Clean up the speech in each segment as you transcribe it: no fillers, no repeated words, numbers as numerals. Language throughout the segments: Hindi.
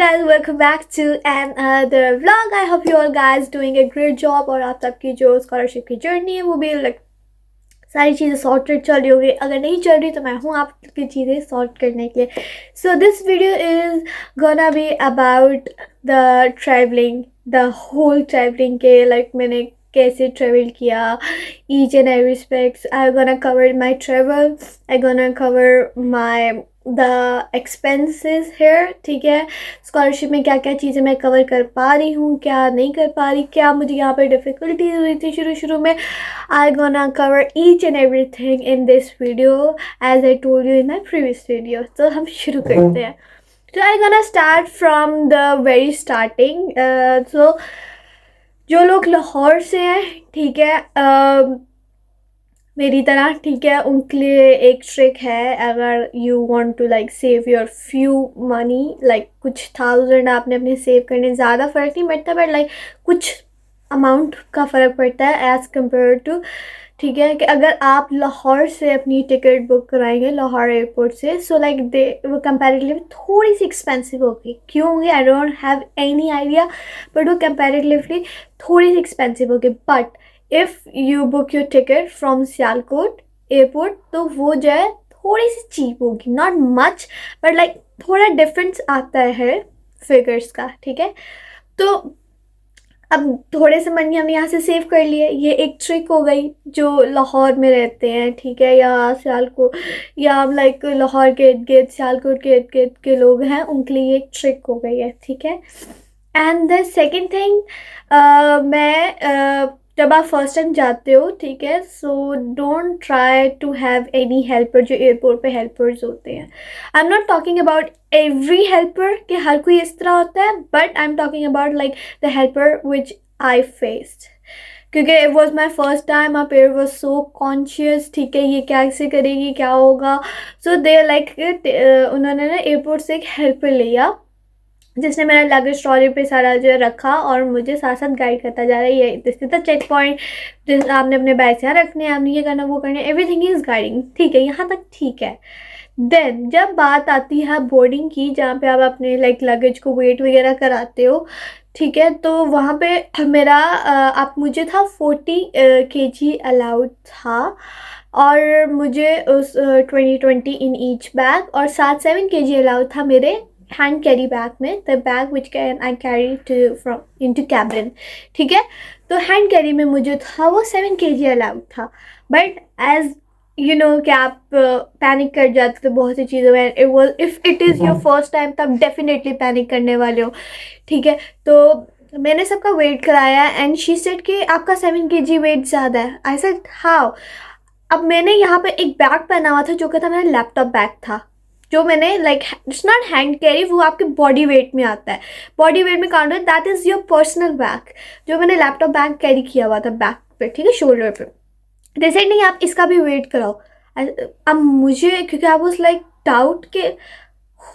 guys, welcome back to another vlog. I hope you all guys doing a great job और आप सबकी जो स्कॉलरशिप की जर्नी है वो भी सारी चीज़ें सॉर्टेड चल रही होगी. अगर नहीं चल रही तो मैं हूँ आपकी चीज़ें सॉर्ट करने के लिए. So this video is gonna be about the travelling, the whole travelling के मैंने कैसे ट्रेवल किया, each and every respects. I gonna cover my travel, I gonna cover my the expenses here. ठीक है, स्कॉलरशिप में क्या क्या चीज़ें मैं कवर कर पा रही हूँ, क्या नहीं कर पा रही, क्या मुझे यहाँ पर डिफ़िकल्टीज हुई थी शुरू में. I gonna cover each and everything in this video as I told you in my previous video. तो हम शुरू करते हैं. तो I gonna start from the very starting. So जो लोग लाहौर से हैं, ठीक है, मेरी तरह, ठीक है, उनके लिए एक ट्रिक है. अगर you want to save your few money, कुछ थाउजेंड आपने अपने सेव करने, ज़्यादा फ़र्क नहीं पड़ता बट कुछ अमाउंट का फ़र्क पड़ता है एज़ कम्पेयर टू. ठीक है, कि अगर आप लाहौर से अपनी टिकट बुक कराएंगे लाहौर एयरपोर्ट से, सो वो कंपैरेटिवली थोड़ी सी एक्सपेंसिव होगी. क्यों होगी I don't have any idea, but वो कंपैरेटिवली थोड़ी सी एक्सपेंसिव होगी. But if you book your ticket from Sialkot airport तो वो जो है थोड़ी सी चीप होगी. नॉट मच बट थोड़ा डिफरेंस आता है फिगर्स का. ठीक है, तो अब थोड़े से मनी हमने यहाँ से सेव कर लिए. ये एक ट्रिक हो गई जो लाहौर में रहते हैं, ठीक है, या सियालकोट या लाहौर के इर्द गिर्द, सियालकोट के इर्द गिर्द के लोग हैं, उनके लिए एक ट्रिक हो गई है. ठीक है, एंड द सेकेंड थिंग, मैं जब आप फर्स्ट टाइम जाते हो, ठीक है, so don't try to have any helper. जो एयरपोर्ट पे हेल्पर्स होते हैं, I am not talking about every helper कि हर कोई इस तरह होता है, but I am talking about the helper which I faced, क्योंकि it was my first time. My parents was so conscious, ठीक है, ये कैसे करेगी, क्या होगा. सो दे उन्होंने ना एयरपोर्ट से एक हेल्पर लिया जिसने मेरा लगेज ट्रॉली पे सारा जो रखा और मुझे साथ साथ गाइड करता जा रहा है. ये this is the checkpoint, जिस आपने अपने बैग यहाँ रखने हैं, आपने ये करना वो करना, एवरीथिंग इज़ गाइडिंग. ठीक है, यहाँ तक ठीक है. देन जब बात आती है बोर्डिंग की, जहाँ पे आप अपने लगेज को वेट वगैरह कराते हो, ठीक है, तो वहाँ पे मेरा आप मुझे था 40 kg अलाउड था और मुझे उस 20 इन ईच बैग, और 7 kg अलाउड था मेरे हैंड कैरी बैग में, the bag which can I carry to from into cabin. ठीक है, तो हैंड कैरी में मुझे था वो 7 kg अलाउड था. बट एज यू नो कि आप पैनिक कर जाते थे बहुत सी चीज़ों में. It was if it is your first time तब डेफिनेटली पैनिक करने वाले हो. ठीक है, तो मैंने सबका वेट कराया एंड शी सेड कि आपका 7 kg वेट ज़्यादा है. I said how. अब मैंने यहाँ पे एक बैग पहना हुआ था जो कि था मेरा लैपटॉप बैग था, जो मैंने इट्स नॉट हैंड कैरी, वो आपके बॉडी वेट में आता है, बॉडी वेट में काउंट होता है. That is your personal bag, जो मैंने लैपटॉप बैग कैरी किया हुआ था बैक पे, ठीक है, शोल्डर पे. जैसे नहीं आप इसका भी वेट कराओ. अब मुझे, क्योंकि आई वाज डाउट के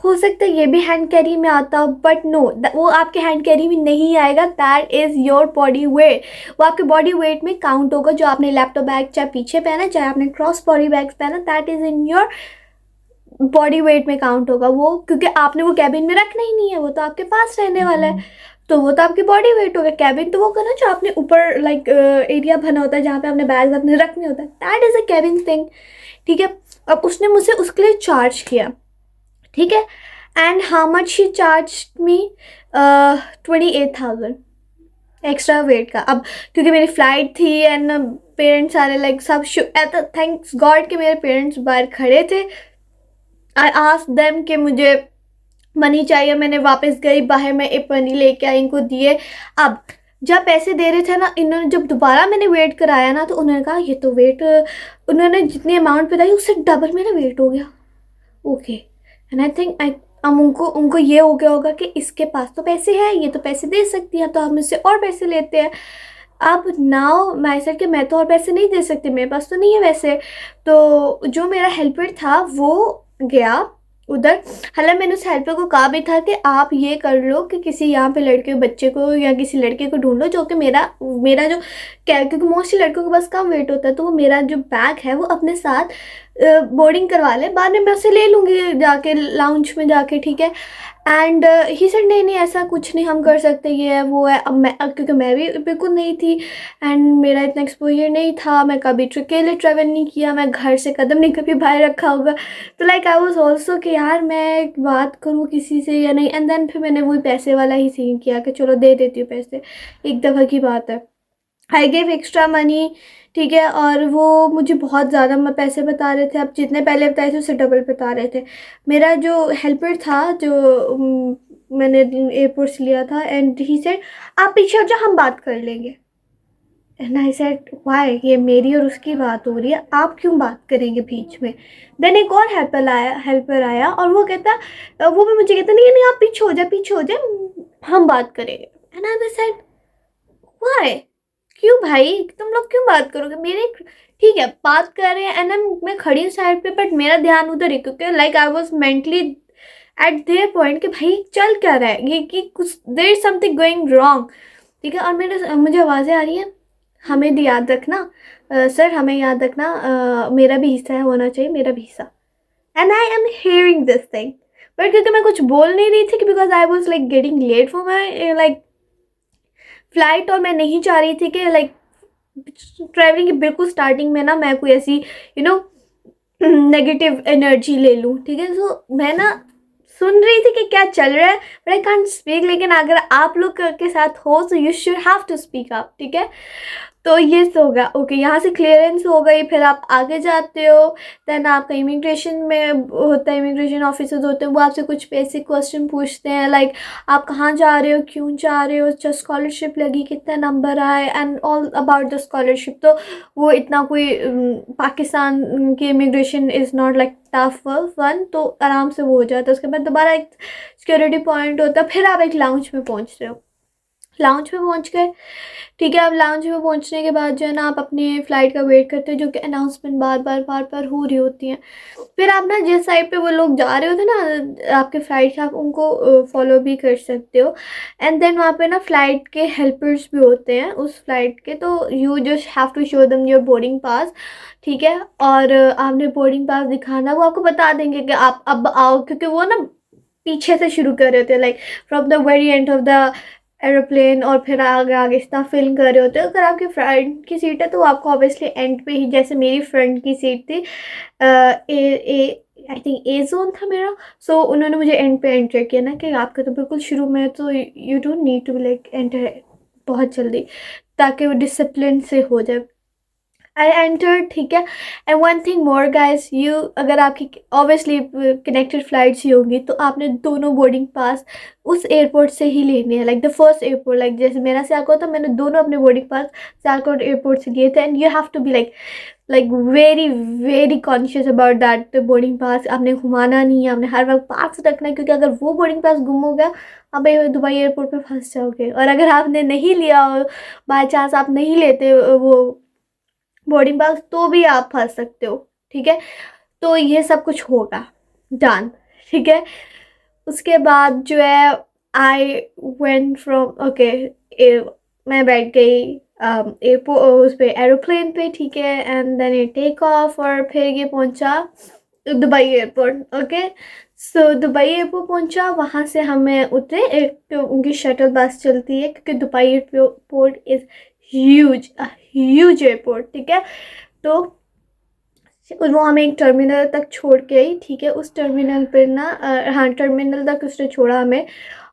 हो सकता है ये भी हैंड कैरी में आता, बट नो, वो आपके हैंड कैरी में नहीं आएगा. That is your body weight, वो आपके बॉडी वेट में काउंट होगा. जो आपने लैपटॉप बैग चाहे पीछे पहना, चाहे आपने क्रॉस बॉडी बैग पहना, that is in your body weight में काउंट होगा वो, क्योंकि आपने वो कैबिन में रखना ही नहीं है, वो तो आपके पास रहने वाला है, तो वो तो आपकी बॉडी वेट होगा. कैबिन तो वो करना जो आपने ऊपर एरिया बना होता है जहाँ पे आपने बैग अपने रखने होता है, that is a cabin thing. ठीक है, अब उसने मुझसे उसके लिए चार्ज किया. ठीक है, and how much she charge me, 28,000 extra weight का. अब क्योंकि मेरी फ़्लाइट थी एंड पेरेंट्स सारे सब थैंक्स गॉड के मेरे पेरेंट्स बाहर खड़े थे. आई आस्क्ड देम कि मुझे मनी चाहिए. मैंने वापस गई बाहर, मैं एक मनी लेके आई, इनको दिए. अब जब पैसे दे रहे थे ना, इन्होंने जब दोबारा मैंने वेट कराया ना, तो उन्होंने कहा ये तो वेट, उन्होंने जितनी अमाउंट बताई उससे डबल मेरा वेट हो गया. ओके, एंड आई थिंक अब उनको ये हो गया होगा कि इसके पास तो पैसे हैं, ये तो पैसे दे सकती है, तो हम इससे और पैसे लेते हैं. अब नाउ मैं सेड कि मैं तो और पैसे नहीं दे सकती, मेरे पास तो नहीं है वैसे. तो जो मेरा हेल्पर था वो गया उधर. हालांकि मैंने उस हेल्पर को कहा भी था कि आप ये कर लो कि किसी यहाँ पे लड़के बच्चे को या किसी लड़के को ढूंढ लो जो कि मेरा जो क्योंकि मोस्टली लड़कों के पास कम वेट होता है, तो वो मेरा जो बैग है वो अपने साथ बोर्डिंग करवा ले, बाद में मैं उसे ले लूँगी जाके लाउंज में जाके. ठीक है, एंड ही सेड नहीं नहीं ऐसा कुछ नहीं हम कर सकते, ये है वो है। अब क्योंकि मैं भी बिल्कुल नहीं थी एंड मेरा इतना एक्सपोजर नहीं था, मैं कभी अकेले ट्रैवल नहीं किया, मैं घर से कदम नहीं कभी बाहर रखा होगा। तो लाइक आई वॉज ऑल्सो कि यार मैं बात करूँ किसी से या नहीं। एंड देन फिर मैंने वही पैसे वाला ही सीन किया कि चलो दे देती हूँ पैसे, एक दफ़ा की बात है। आई गेव एक्स्ट्रा मनी, ठीक है। और वो मुझे बहुत ज़्यादा पैसे बता रहे थे, अब जितने पहले बताए थे उससे डबल बता रहे थे। मेरा जो हेल्पर था जो मैंने एयरपोर्ट से लिया था, एंड ही सेड आप पीछे हो जाओ हम बात कर लेंगे। एंड आई सेड वाई, ये मेरी और उसकी बात हो रही है, आप क्यों बात करेंगे बीच में। देन एक और हेल्पर आया और वो कहता, वो भी मुझे कहता नहीं नहीं आप पीछे हो जाए हम बात करेंगे। एंड आई सेड वाई, क्यों भाई तुम लोग क्यों बात करोगे मेरे। ठीक है बात कर रहे हैं एंड मैं खड़ी हूँ साइड पे, बट मेरा ध्यान उधर है क्योंकि like I was mentally at there point कि भाई चल क्या रहा है ये, कि कुछ there is something going wrong. ठीक है। और मुझे आवाज़ें आ रही हैं, हमें भी याद रखना, सर हमें याद रखना, मेरा भी हिस्सा है, होना चाहिए मेरा भी हिस्सा। And I am hearing this thing, but क्योंकि मैं कुछ बोल नहीं रही थी because I was like getting late for my like flight, और मैं नहीं चाह रही थी कि लाइक ट्रैवलिंग की बिल्कुल स्टार्टिंग में ना मैं कोई ऐसी नेगेटिव एनर्जी ले लूँ। ठीक है। सो मैं ना सुन रही थी कि क्या चल रहा है, बट आई कांट स्पीक। लेकिन अगर आप लोग के साथ हो तो you should have to speak up. ठीक है। तो ये तो होगा ओके, यहाँ से क्लियरेंस हो गई, फिर आप आगे जाते हो। देन आपका इमिग्रेशन में होता है, इमिग्रेशन ऑफिसर्स होते हैं, वो आपसे कुछ बेसिक क्वेश्चन पूछते हैं लाइक आप कहाँ जा रहे हो, क्यों जा रहे हो, अच्छा स्कॉलरशिप लगी, कितने नंबर आए, and all about the scholarship. तो वो इतना कोई पाकिस्तान की immigration is not like tough one, तो आराम से वो हो जाता है। उसके बाद दोबारा एक सिक्योरिटी पॉइंट होता है, फिर आप एक लाउंज में पहुँचते हो। लाउंज में पहुँच गए, ठीक है। अब लाउंज में पहुंचने के बाद जो है ना आप अपनी फ़्लाइट का वेट करते हो, जो कि अनाउंसमेंट बार बार हो रही होती हैं। फिर आप ना जिस साइड पे वो लोग जा रहे होते हैं ना आपके फ़्लाइट के, आप उनको फॉलो भी कर सकते हो। एंड देन वहाँ पे ना फ़्लाइट के हेल्पर्स भी होते हैं उस फ़्लाइट के, तो you just have to show them your boarding pass. ठीक है। और आपने बोर्डिंग पास दिखाना, वो आपको बता देंगे कि आप अब आओ, क्योंकि वो ना पीछे से शुरू कर रहे होते हैं like from the very end of the aeroplane, और फिर आगे आगे इतना फिल्म कर रहे होते हैं। अगर आपकी फ्रंट की सीट है तो आपको ऑब्वियसली एंड पे ही, जैसे मेरी फ्रंट की सीट थी, ए आई थिंक ए जोन था मेरा। सो उन्होंने मुझे एंड पे एंटर किया ना कि आपका तो बिल्कुल शुरू में है, तो you don't need to like enter बहुत जल्दी, ताकि वो डिसिप्लिन से हो जाए। आई एंटर, ठीक है। And one thing more guys, you अगर आपकी ऑब्वियसली कनेक्टेड फ्लाइट्स ही होंगी तो आपने दोनों बोर्डिंग पास उस एयरपोर्ट से ही लेने हैं, like the first airport. Like जैसे मेरा सियालकोट था, मैंने दोनों अपने बोर्डिंग पास सियालकोट एयरपोर्ट से लिए थे। And you have to be like very very conscious about that boarding pass. आपने घुमाना नहीं है, आपने हर वक्त पास रखना है, क्योंकि अगर वो बोर्डिंग पास गुम हो गया आप भाई दुबई एयरपोर्ट पे फंस जाओगे। और अगर आपने नहीं लिया, बाई चांस आप नहीं लेते वो बोर्डिंग पास, तो भी आप फंस सकते हो। ठीक है। तो ये सब कुछ होगा डन। ठीक है। उसके बाद जो है आई वेंट फ्रॉम ओके, मैं बैठ गई एयरपोर्ट उस पर एरोप्लेन पे। ठीक है। एंड देन ये टेक ऑफ, और फिर ये पहुंचा Dubai airport. Okay. So Dubai airport पहुंचा, वहाँ से हमें उतरे, एक तो उनकी शटल बस चलती है क्योंकि Dubai airport is huge airport. ठीक है। तो वो हमें एक टर्मिनल तक छोड़ के आई। ठीक है। उस टर्मिनल पर ना हाँ टर्मिनल तक उसने छोड़ा हमें,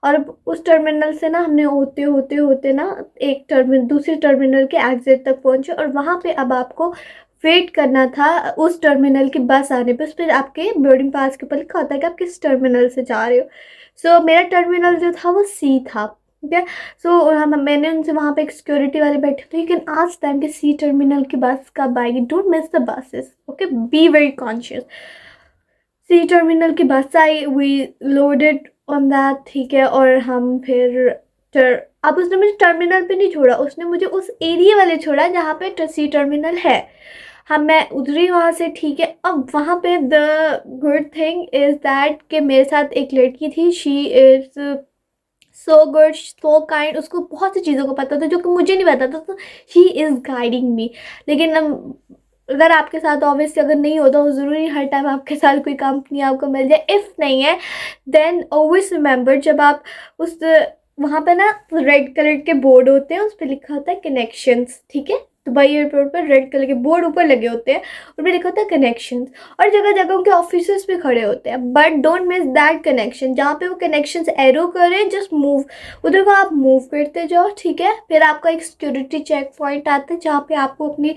और उस टर्मिनल से ना हमने होते होते होते ना एक टर्मिनल दूसरे टर्मिनल के एग्जिट तक पहुंचे, और वहाँ पे अब आपको वेट करना था उस टर्मिनल की बस आने पे। उस पर आपके बोर्डिंग पास के ऊपर लिखा होता है कि आप किस टर्मिनल से जा रहे हो। सो मेरा टर्मिनल जो था वो सी था। ठीक है। सो हम मैंने उनसे, वहाँ पे एक सिक्योरिटी वाले बैठे थे, यू कैन आस्क देम कि सी टर्मिनल की बस कब आएगी, don't miss the buses, okay, be very conscious. C terminal की बस आई, वी लोडेड ऑन दैट। ठीक है। और हम फिर अब उसने मुझे टर्मिनल पे नहीं छोड़ा, उसने मुझे उस एरिया वाले छोड़ा जहाँ पे सी टर्मिनल है। हाँ मैं उतरी वहाँ से। ठीक है। अब वहाँ पे the good thing is that कि मेरे साथ एक लड़की थी, she is so good so kind, उसको बहुत सी चीज़ों को पता था जो कि मुझे नहीं पता था, तो शी इज़ गाइडिंग मी। लेकिन अगर आपके साथ ऑब्वियसली अगर नहीं होता तो ज़रूरी हर टाइम आपके साथ कोई कंपनी आपको मिल जाए, इफ़ नहीं है देन ऑलवेज रिमेंबर, जब आप उस वहाँ पे ना रेड कलर के बोर्ड होते हैं, उस पर लिखा होता है कनेक्शंस, ठीक है। दुबई एयरपोर्ट पर रेड कलर के बोर्ड ऊपर लगे होते हैं, उन पर लिखा होता है कनेक्शंस, और जगह जगह उनके ऑफिसर्स भी खड़े होते हैं, but don't miss that connection. जहाँ पे वो कनेक्शंस एरो करें, जस्ट मूव, उधर को आप मूव करते जाओ, ठीक है। फिर आपका एक सिक्योरिटी चेक पॉइंट आता है, जहाँ पे आपको अपनी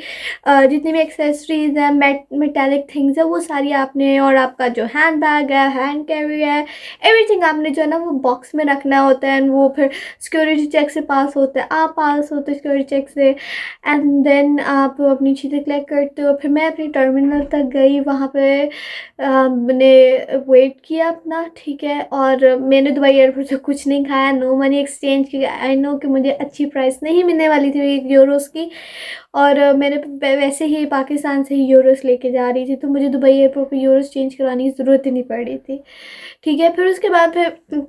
जितनी भी एक्सेसरीज हैं, मेटेलिक थिंग्स है, वो सारी आपने, और आपका जो हैंड बैग है, हैंड कैरी है, एवरीथिंग आपने जो है ना वो बॉक्स में रखना होता है, एंड वो फिर सिक्योरिटी चेक से पास होता है, आप पास होते हो सिक्योरिटी चेक से, एंड देन आप अपनी चीज़ें कलेक्ट करते हो। फिर मैं अपनी टर्मिनल तक गई, वहाँ पे मैंने वेट किया अपना, ठीक है। और मैंने दुबई एयरपोर्ट से कुछ नहीं खाया, नो मनी एक्सचेंज, क्योंकि आई नो कि मुझे अच्छी प्राइस नहीं मिलने वाली थी यूरोस की, और मैंने वैसे ही पाकिस्तान से ही यूरोस लेके जा रही थी, तो मुझे दुबई एयरपोर्ट पे यूरोस चेंज करवाने की ज़रूरत ही नहीं पड़ रही थी, ठीक है। फिर उसके बाद फिर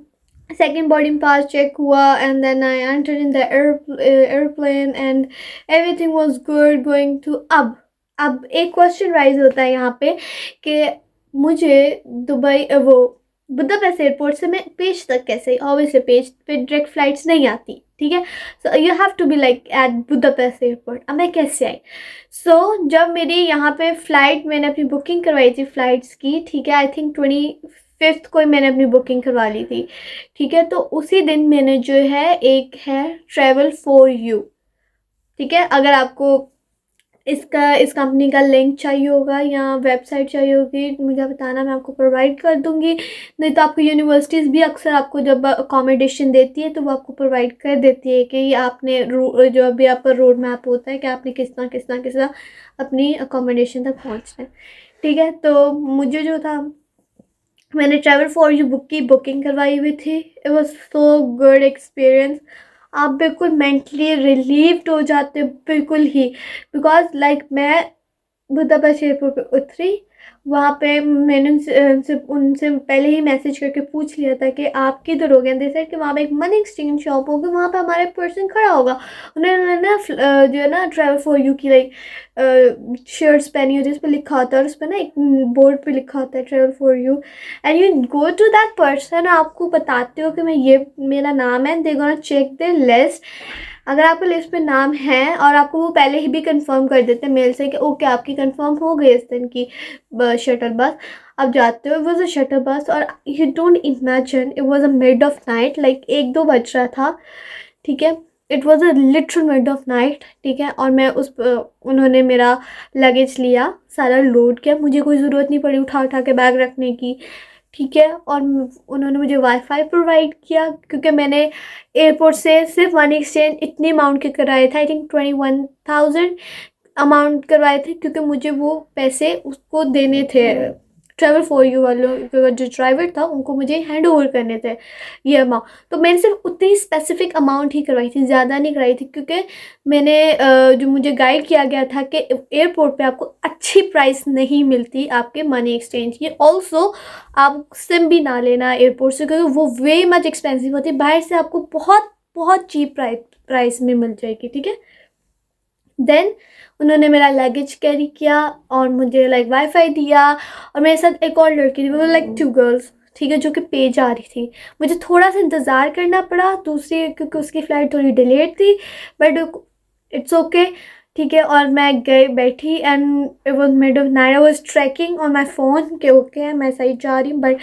सेकेंड बोर्डिंग पास चेक हुआ, and then I enter in the airplane, and everything was good going to. अब एक क्वेश्चन राइज होता है यहाँ पे कि मुझे दुबई वो बुदापेस्ट एयरपोर्ट से मैं पेज तक कैसे, ऑब्वियसली पेज पे डायरेक्ट फ़्लाइट्स नहीं आती, ठीक है। So you have to be like at Budapest airport. अब मैं कैसे आई? जब मेरी यहाँ पे फ़्लाइट, मैंने अपनी बुकिंग करवाई थी फ़्लाइट्स की, ठीक है, आई थिंक 25th को ही मैंने अपनी बुकिंग करवा ली थी, ठीक है। तो उसी दिन मैंने जो है, एक है ट्रैवल फॉर यू, ठीक है। अगर आपको इस कंपनी का लिंक चाहिए होगा या वेबसाइट चाहिए होगी, मुझे बताना, मैं आपको प्रोवाइड कर दूँगी। नहीं तो आपको यूनिवर्सिटीज़ भी अक्सर आपको जब अकोमोडेशन देती है तो वो आपको प्रोवाइड कर देती है कि आपने जो अभी आपका रोड मैप होता है कि आपने किस तरह अपनी अकोमोडेशन तक पहुँचना है, ठीक है। तो मुझे जो था, मैंने ट्रैवल फॉर यू बुकिंग करवाई हुई थी। It was so good experience. आप बिल्कुल मेंटली रिलीव्ड हो जाते हो, बिल्कुल ही, बिकॉज लाइक मैं बुदापेस्ट एयरपोर्ट पे उतरी, वहाँ पे मैंने उनसे पहले ही मैसेज करके पूछ लिया था कि आप किधर हो गए। दे सेड कि वहाँ पे एक मनी एक्सचेंज शॉप होगी, वहाँ पे हमारा एक पर्सन खड़ा होगा। उन्होंने ना जो है ना ट्रैवल फॉर यू की लाइक शर्ट्स पहनी होती है, उस पर लिखा होता है, और उस पर ना एक बोर्ड पे लिखा होता है travel for you, and you go to that person, आपको बताते हो कि मैं ये मेरा नाम है, they gonna check the list. अगर आपके लिस्ट में नाम है, और आपको वो पहले ही भी कंफर्म कर देते हैं मेल से कि ओके आपकी कंफर्म हो गई इस दिन की शटल बस, आप जाते हो। It was a shuttle bus, और you don't imagine, it was a mid of night, like 1-2 बज रहा था, ठीक है। It was a literal mid of night, ठीक है। और मैं उन्होंने मेरा लगेज लिया, सारा लोड किया, मुझे कोई ज़रूरत नहीं पड़ी उठा उठा के बैग रखने की, ठीक है। और उन्होंने मुझे वाईफाई प्रोवाइड किया, क्योंकि मैंने एयरपोर्ट से सिर्फ मनी एक्सचेंज इतनी अमाउंट के कराए थे, आई थिंक 21,000 अमाउंट करवाए थे, क्योंकि मुझे वो पैसे उसको देने थे, ट्रैवल फॉर यू वालों जो ड्राइवर था उनको मुझे हैंड ओवर करने थे ये अमाउंट। तो मैंने सिर्फ उतनी स्पेसिफिक अमाउंट ही करवाई थी, ज़्यादा नहीं कराई थी, क्योंकि मैंने जो मुझे गाइड किया गया था कि एयरपोर्ट पे आपको अच्छी प्राइस नहीं मिलती आपके मनी एक्सचेंज की। ऑल्सो आप सिम भी ना लेना एयरपोर्ट से, क्योंकि वो वे मच एक्सपेंसिव होती है, बाहर से आपको बहुत बहुत चीप प्राइस में मिल जाएगी, ठीक है। देन उन्होंने मेरा लगेज कैरी किया, और मुझे लाइक वाईफाई दिया, और मेरे साथ एक और लड़की थी, वो लाइक 2 गर्ल्स, ठीक है, जो कि पे जा रही थी। मुझे थोड़ा सा इंतज़ार करना पड़ा दूसरी, क्योंकि उसकी फ़्लाइट थोड़ी डिलेड थी, बट इट्स ओके, ठीक है। और मैं गई बैठी, and it was mid of night, I was tracking on my phone कि ओके मैं सही जा रही हूँ, but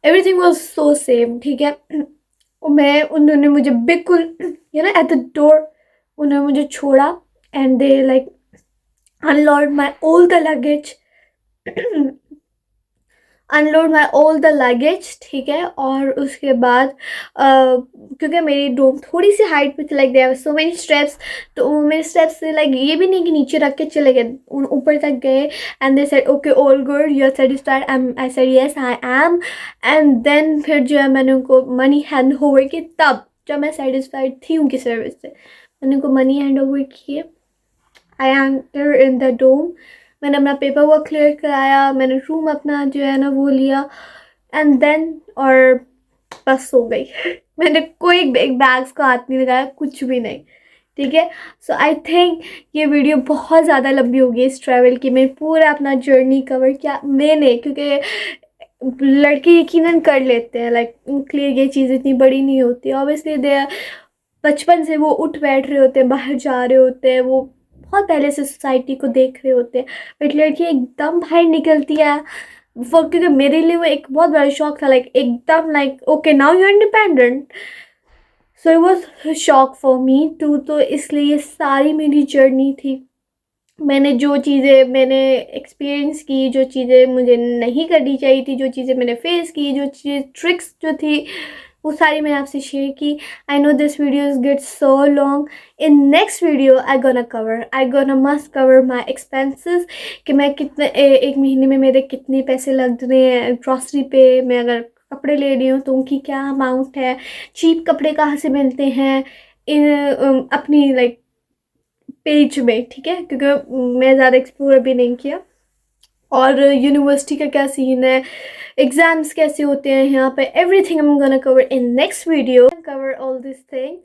everything was so same, ठीक है। और उन्होंने मुझे बिल्कुल एट द डोर उन्होंने मुझे छोड़ा, and they like unload my all the luggage unload my all the luggage, ठीक है। और उसके बाद क्योंकि मेरी डोम थोड़ी सी हाइट पे थी, like there so many steps, तो मेरे स्टेप्स से लाइक ये भी नहीं कि नीचे रख के चले गए, ऊपर तक गए, and they said okay all good you are satisfied, I said yes I am. And then फिर जो है मैंने उनको मनी हैंड ओवर की, तब जब मैं सेटिस्फाइड थी उनकी सर्विस से, मैंने उनको मनी हैंड ओवर किए। आई एंटर इन द डोम, मैंने अपना पेपर वर्क क्लियर कराया, मैंने रूम अपना जो है ना वो लिया, एंड देन और बस सो गई मैंने कोई बैग्स को हाथ नहीं लगाया, कुछ भी नहीं, ठीक है। सो आई थिंक ये वीडियो बहुत ज़्यादा लंबी होगी इस ट्रैवल की। मैंने पूरा अपना जर्नी कवर किया मैंने, क्योंकि लड़के यकीनन कर लेते हैं, लाइक उनके लिए ये चीज़ इतनी बड़ी नहीं होती ऑब्वियसली। दे बचपन से वो उठ बैठ रहे होते हैं, बाहर जा रहे होते हैं, वो बहुत पहले से सोसाइटी को देख रहे होते हैं। बट लड़की एकदम बाहर निकलती है वो, क्योंकि मेरे लिए वो एक बहुत बड़ा शौक था, लाइक एकदम like okay now you are independent. So it was shock for me too. तो इसलिए ये सारी मेरी जर्नी थी। मैंने जो चीज़ें मैंने एक्सपीरियंस की, जो चीज़ें मुझे नहीं करनी चाहिए थी, जो चीज़ें मैंने फेस की, जो चीज़ ट्रिक्स जो थी, वो सारी मैंने आपसे शेयर की। I know this video is get so long. In next video I gonna must cover my expenses, कि मैं कितने एक महीने में मेरे कितने पैसे लग रहे हैं ग्रॉसरी पे। मैं अगर कपड़े ले रही हूँ तो उनकी क्या अमाउंट है, चीप कपड़े कहाँ से मिलते हैं इन अपनी लाइक पेज में, ठीक है, क्योंकि मैं ज़्यादा एक्सप्लोर अभी नहीं किया। और यूनिवर्सिटी का क्या सीन है, एग्ज़ाम्स कैसे होते हैं यहाँ पे, everything I am gonna cover in next video, cover all this thing.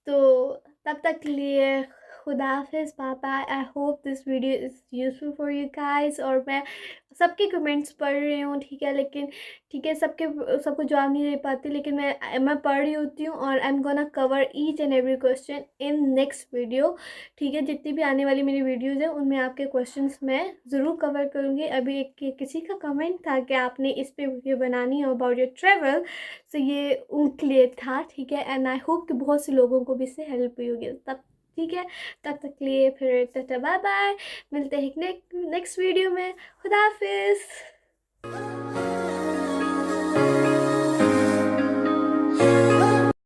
तो तब तक के लिए खुदा हाफिज़, bye bye. I hope this video is useful for you guys. और मैं सबके कमेंट्स पढ़ रही हूँ, ठीक है, लेकिन ठीक है सबको जवाब नहीं दे पाती, लेकिन मैं पढ़ रही होती हूँ और आई am gonna cover each and every question in next video, ठीक है। जितनी भी आने वाली मेरी वीडियोज़ हैं उनमें आपके क्वेश्चंस मैं ज़रूर कवर करूँगी। अभी किसी का कमेंट था कि आपने इस पे वीडियो बनानी है अबाउट योर ट्रैवल, तो ये उनके लिए था, ठीक है। एंड आई होप कि बहुत से लोगों को भी इससे हेल्प हुई होगी तब, ठीक है। तब तक के लिए फिर टाटा बाय बाय, मिलते हैं नेक्स्ट वीडियो में। खुदा हाफिज़।